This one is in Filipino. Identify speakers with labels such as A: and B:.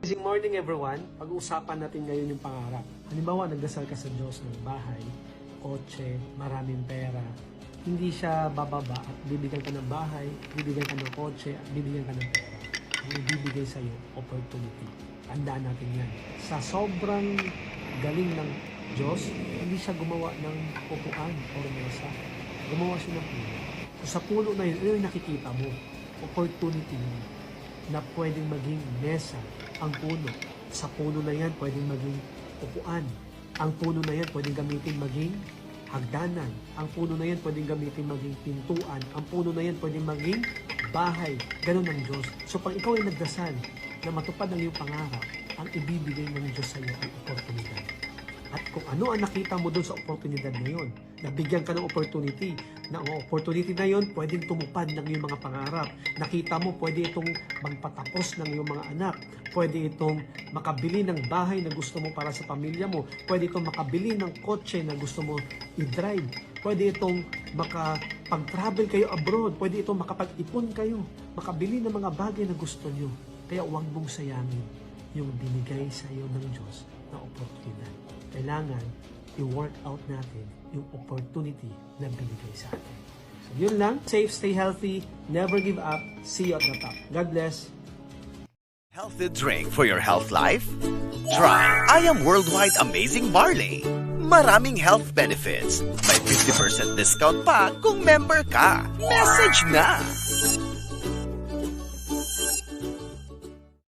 A: Good morning everyone. Pag-uusapan natin ngayon yung pangarap. Halimbawa, nagdasal ka sa Diyos ng bahay, kotse, maraming pera. Hindi siya bababa at bibigyan ka ng bahay, bibigyan ka ng kotse, at bibigyan ka ng pera. Ang ibibigay sa iyo, opportunity. Tandaan natin yan. Sa sobrang galing ng Diyos, hindi siya gumawa ng upuan o mesa. Gumawa siya ng puno. So, sa puno na yun, ano yung nakikita mo? Opportunity mo na pwedeng maging mesa ang puno. Sa puno na yan, pwedeng maging upuan. Ang puno na yan, pwedeng gamitin maging hagdanan. Ang puno na yan, pwedeng gamitin maging pintuan. Ang puno na yan, pwedeng maging bahay. Ganon ang Diyos. So pag ikaw ay nagdasal na matupad ang iyong pangarap, ang ibibigay ng Diyos sa iyo ay oportunidad. At kung ano ang nakita mo doon sa oportunidad na yun, nabigyan ka ng opportunity, na ang opportunity na yun, pwedeng tumupad ng iyong mga pangarap. Nakita mo, pwede itong magpatapos ng iyong mga anak. Pwede itong makabili ng bahay na gusto mo para sa pamilya mo. Pwede itong makabili ng kotse na gusto mo i-drive. Pwede itong makapag-travel kayo abroad. Pwede itong makapag-ipon kayo. Makabili ng mga bagay na gusto nyo. Kaya huwag mong sayangin yung binigay sa iyo ng Diyos na oportunidad. Kailangan i-work out natin yung opportunity na binigay sa atin. So yun lang. Safe, stay healthy, never give up. See you at the top. God bless.
B: Healthy drink for your health life? Try I Am Worldwide Amazing Barley. Maraming health benefits. May 50% discount pa kung member ka. Message na!